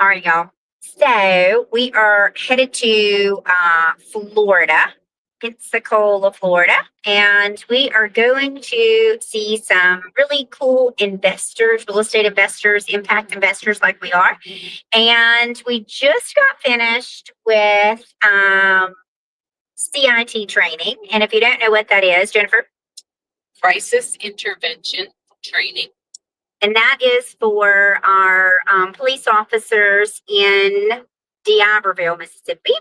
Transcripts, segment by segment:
All right, y'all. So we are headed to Florida, Pensacola, Florida, and we are going to see some really cool investors, real estate investors, impact investors like we are. And we just got finished with CIT training. And if you don't know what that is, Jennifer, Crisis intervention training. and that is for our police officers in D'Iberville, Mississippi.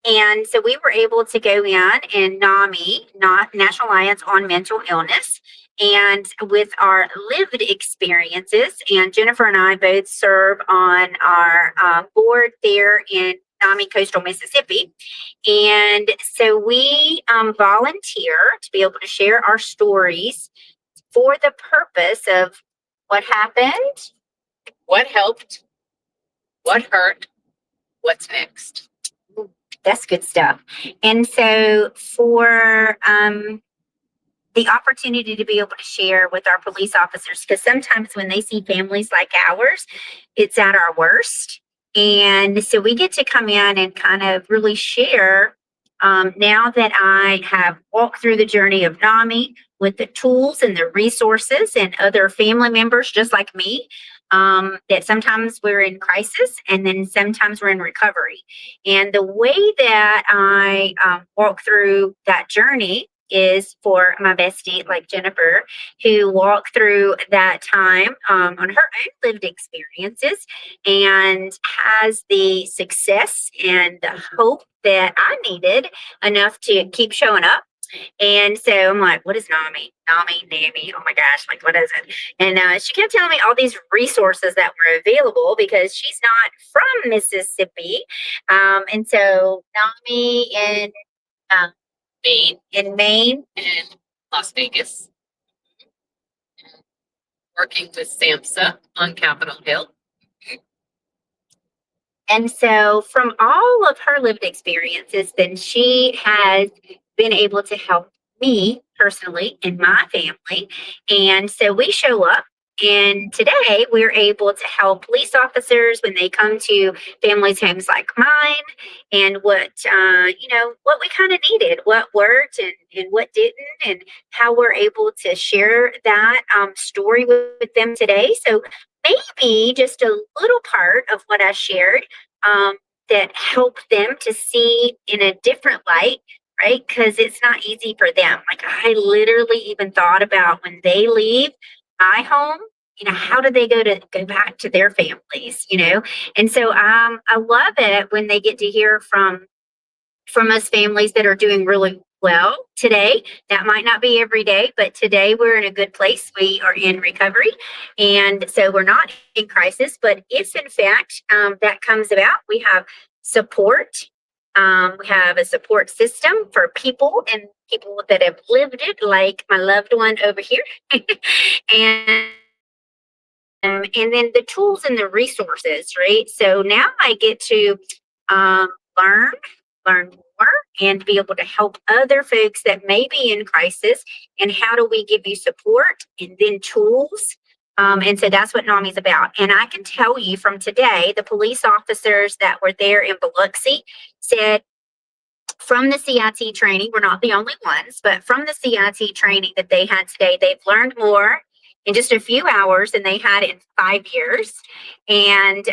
And so we were able to go in NAMI, not National Alliance on Mental Illness, and with our lived experiences. And Jennifer and I both serve on our board there in NAMI Coastal Mississippi. And so we volunteer to be able to share our stories for the purpose of what happened, What helped? What hurt? What's next? that's good stuff. And so for the opportunity to be able to share with our police officers, because sometimes when they see families like ours, it's at our worst. And so we get to come in and kind of really share now that I have walked through the journey of NAMI with the tools and the resources and other family members just like me, that sometimes we're in crisis and then sometimes we're in recovery. And the way that I walk through that journey is for my bestie, like Jennifer, who walked through that time on her own lived experiences and has the success and the hope that I needed enough to keep showing up. And so I'm like, what is NAMI? NAMI. Oh my gosh, like, what is it? And she kept telling me all these resources that were available because she's not from Mississippi. And so NAMI uh, in Maine, and Las Vegas. Working with SAMHSA on Capitol Hill. And so, from all of her lived experiences, then she has been able to help me personally and my family. And so, we show up. And today we're able to help police officers when they come to families' homes like mine, and what what we kind of needed, what worked and what didn't, and how we're able to share that story with them today. So maybe just a little part of what I shared that helped them to see in a different light, right? Because it's not easy for them. Like I literally even thought about when they leave my home, how do they go back to their families? And so I love it when they get to hear from us families that are doing really well today. That might not be every day, but today we're in a good place. We are in recovery. And so we're not in crisis. But if in fact that comes about, we have support. We have a support system for people and people that have lived it, like my loved one over here. and and then the tools and the resources, right? So now I get to learn more and be able to help other folks that may be in crisis. And how do we give you support and then tools? And so that's what NAMI is about. And I can tell you from today, the police officers that were there in Biloxi said from the CIT training, we're not the only ones, but from the CIT training that they had today, they've learned more in just a few hours than they had in 5 years. And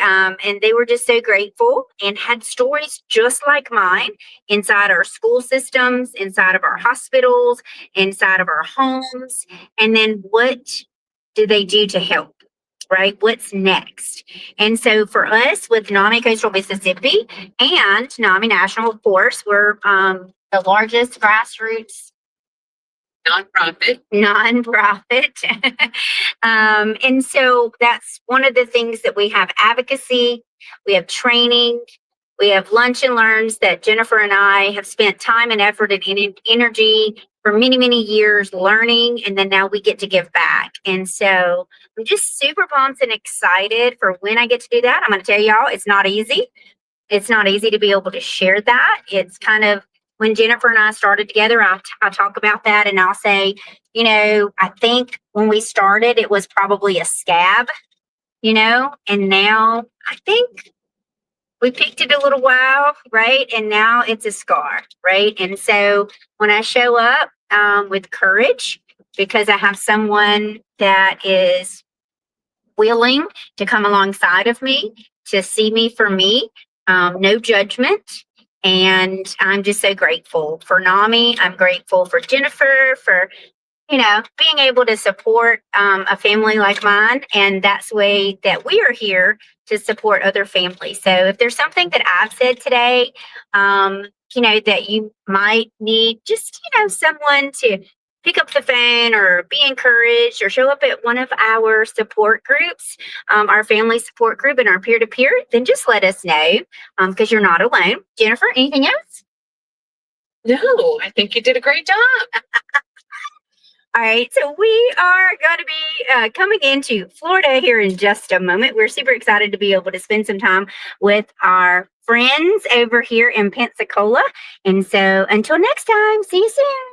they were just so grateful and had stories just like mine inside our school systems, inside of our hospitals, inside of our homes. And then what do they do to help? Right? What's next? And so for us with NAMI Coastal Mississippi and NAMI National, of course, we're the largest grassroots nonprofit. And so that's one of the things that we have: advocacy, we have training, we have lunch and learns that Jennifer and I have spent time and effort and energy for many, many years learning, and then now we get to give back. And so I'm just super pumped and excited for when I get to do that. I'm going to tell y'all, it's not easy. It's not easy to be able to share that. It's kind of when Jennifer and I started together, I talk about that and I'll say, I think when we started, it was probably a scab, and now I think we picked it a little while, right? And now it's a scar, right? And so when I show up with courage, because I have someone that is willing to come alongside of me, to see me for me, no judgment. And I'm just so grateful for NAMI. I'm grateful for Jennifer for being able to support a family like mine. And that's the way that we are here to support other families. So if there's something that I've said today, that you might need just, someone to pick up the phone or be encouraged or show up at one of our support groups, our family support group and our peer-to-peer, then just let us know because you're not alone. Jennifer, anything else? No, I think you did a great job. All right, so we are going to be coming into Florida here in just a moment. We're super excited to be able to spend some time with our friends over here in Pensacola. And so until next time, see you soon.